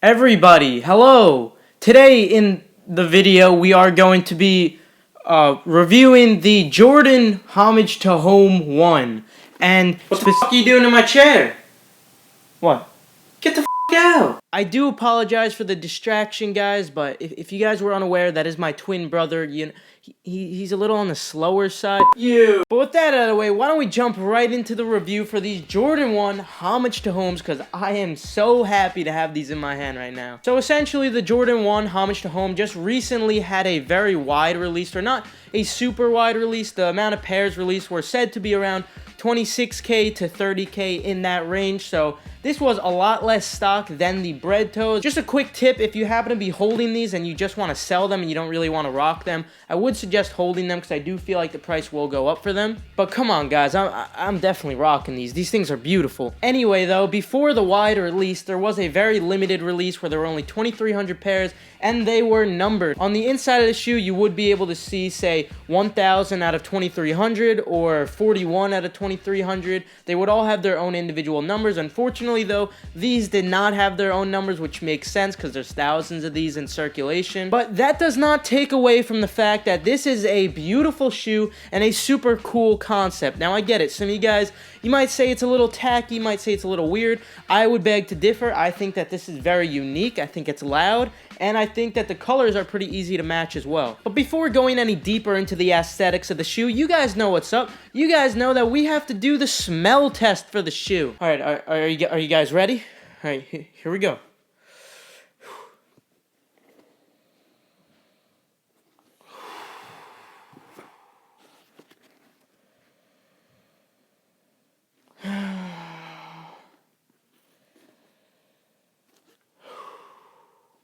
Everybody, hello! Today in the video we are going to be reviewing the Jordan Homage to Home 1. And what the fuck are you doing in my chair? What? Get the fuck out! I do apologize for the distraction, guys, but if you guys were unaware, that is my twin brother. He's a little on the slower side. But with that out of the way, why don't we jump right into the review for these Jordan 1 Homage to Homes, because I am so happy to have these in my hand right now. So essentially, the Jordan 1 Homage to Home just recently had a very wide release, or not a super wide release. The amount of pairs released were said to be around 26K to 30K in that range, so this was a lot less stock than the bread toes. Just a quick tip, if you happen to be holding these and you just want to sell them and you don't really want to rock them, I would suggest holding them because I do feel like the price will go up for them. But come on, guys, I'm definitely rocking these. These things are beautiful. Anyway, though, before the wide release, there was a very limited release where there were only 2,300 pairs and they were numbered. On the inside of the shoe, you would be able to see, say, 1,000 out of 2,300 or 41 out of 2,300. They would all have their own individual numbers. Unfortunately, though, these did not have their own numbers, which makes sense because there's thousands of these in circulation. But that does not take away from the fact that this is a beautiful shoe and a super cool concept. Now, I get it. Some of you guys, you might say it's a little tacky, you might say it's a little weird. I would beg to differ. I think that this is very unique. I think it's loud. And I think that the colors are pretty easy to match as well. But before going any deeper into the aesthetics of the shoe, you guys know what's up. You guys know that we have to do the smell test for the shoe. All right, are you guys ready? All right, here we go.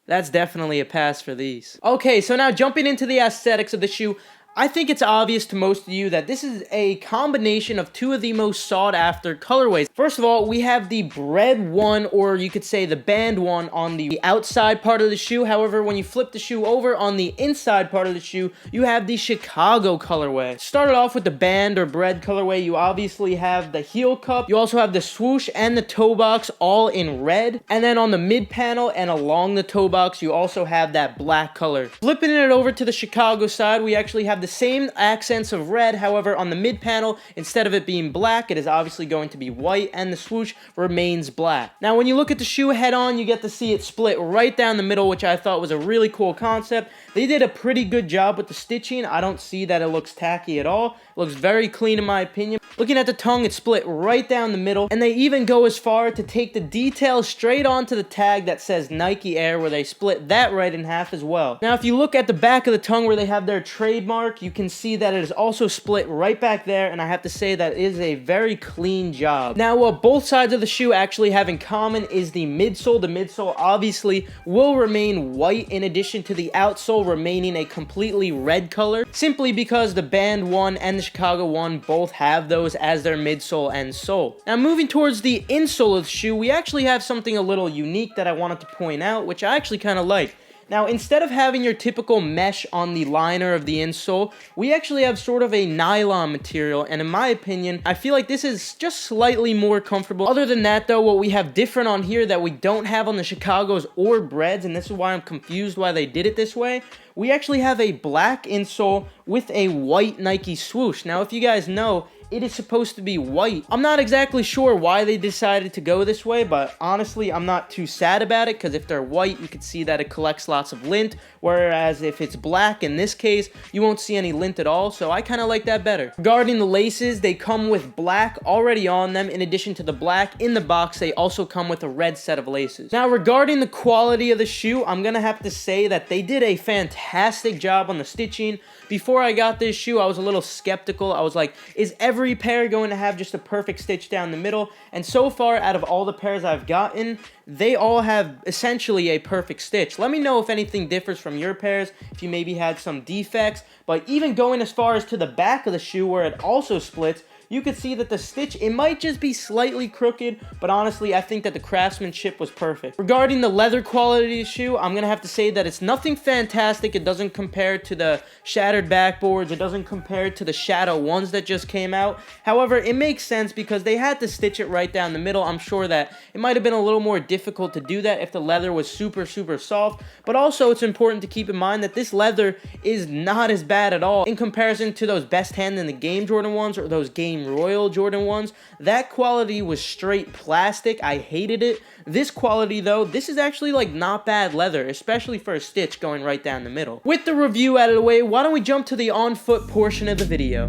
That's definitely a pass for these. Okay, so now jumping into the aesthetics of the shoe, I think it's obvious to most of you that this is a combination of two of the most sought after colorways. First of all, we have the bread one, or you could say the band one, on the outside part of the shoe. However, when you flip the shoe over on the inside part of the shoe, you have the Chicago colorway. Started off with the band or bread colorway, you obviously have the heel cup. You also have the swoosh and the toe box all in red. And then on the mid panel and along the toe box, you also have that black color. Flipping it over to the Chicago side, we actually have the same accents of red. However, on the mid panel, instead of it being black, it is obviously going to be white, and the swoosh remains black. Now, when you look at the shoe head on, you get to see it split right down the middle, which I thought was a really cool concept. They did a pretty good job with the stitching. I don't see that it looks tacky at all. It looks very clean in my opinion. Looking at the tongue, it's split right down the middle, and they even go as far to take the detail straight onto the tag that says Nike Air, where they split that right in half as well. Now, if you look at the back of the tongue where they have their trademark, you can see that it is also split right back there, and I have to say that is a very clean job. Now, what both sides of the shoe actually have in common is the midsole. The midsole obviously will remain white, in addition to the outsole remaining a completely red color, simply because the band one and the Chicago one both have those as their midsole and sole. Now, moving towards the insole of the shoe, we actually have something a little unique that I wanted to point out, which I actually kind of like. Now, instead of having your typical mesh on the liner of the insole, we actually have sort of a nylon material, and in my opinion, I feel like this is just slightly more comfortable. Other than that, though, what we have different on here that we don't have on the Chicagos or breads, and this is why I'm confused why they did it this way, we actually have a black insole with a white Nike swoosh. Now, if you guys know, it is supposed to be white. I'm not exactly sure why they decided to go this way, but honestly, I'm not too sad about it, because if they're white, you can see that it collects lots of lint, whereas if it's black, in this case, you won't see any lint at all, so I kind of like that better. Regarding the laces, they come with black already on them. In addition to the black in the box, they also come with a red set of laces. Now, regarding the quality of the shoe, I'm gonna have to say that they did a fantastic job on the stitching. Before I got this shoe, I was a little skeptical. I was like, is every pair going to have just a perfect stitch down the middle? And so far, out of all the pairs I've gotten, they all have essentially a perfect stitch. Let me know if anything differs from your pairs, if you maybe had some defects. But even going as far as to the back of the shoe where it also splits, you could see that the stitch, it might just be slightly crooked, but honestly, I think that the craftsmanship was perfect. Regarding the leather quality of the shoe, I'm gonna have to say that it's nothing fantastic. It doesn't compare to the shattered backboards. It doesn't compare to the Shadow ones that just came out. However, it makes sense because they had to stitch it right down the middle. I'm sure that it might have been a little more difficult to do that if the leather was super soft, but also it's important to keep in mind that this leather is not as bad at all in comparison to those best hand in the game Jordan 1s or those Game Royal Jordan 1s. That quality was straight plastic. I hated it. This quality though, this is actually like not bad leather, especially for a stitch going right down the middle. With the review out of the way, why don't we jump to the on foot portion of the video.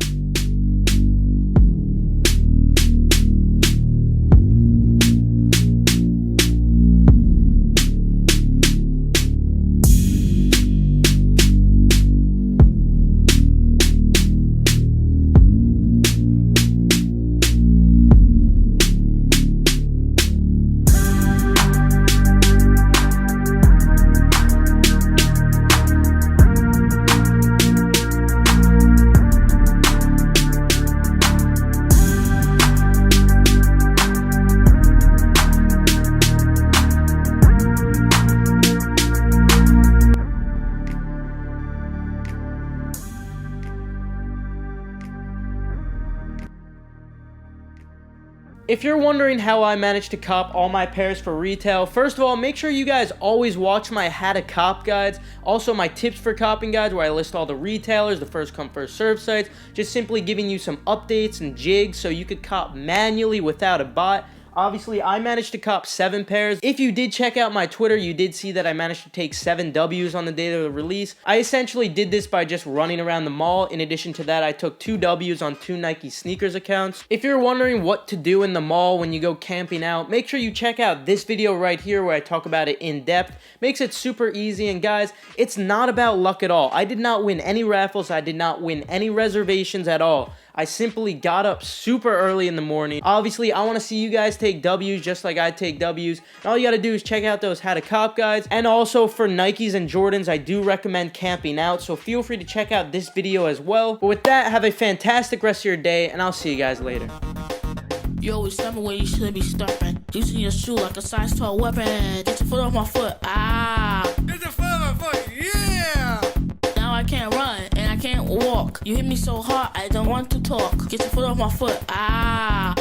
If you're wondering how I managed to cop all my pairs for retail, first of all, make sure you guys always watch my how to cop guides, also my tips for copping guides where I list all the retailers, the first come first serve sites, just simply giving you some updates and jigs so you could cop manually without a bot. Obviously, I managed to cop 7 pairs. If you did check out my Twitter, you did see that I managed to take 7 W's on the day of the release. I essentially did this by just running around the mall. In addition to that, I took 2 W's on 2 Nike sneakers accounts. If you're wondering what to do in the mall when you go camping out, make sure you check out this video right here where I talk about it in depth. Makes it super easy, and guys, it's not about luck at all. I did not win any raffles. I did not win any reservations at all. I simply got up super early in the morning. Obviously, I want to see you guys take W's just like I take W's. And all you got to do is check out those how to cop guides. And also for Nikes and Jordans, I do recommend camping out. So feel free to check out this video as well. But with that, have a fantastic rest of your day, and I'll see you guys later. You always tell me where you should be stopping. Using your shoe like a size 12 weapon. Get your foot off my foot. Ah. Get your foot off my foot. Yeah. Now I can't run and I can't walk. You hit me so hard I don't want to talk. Get your foot off my foot. Ah.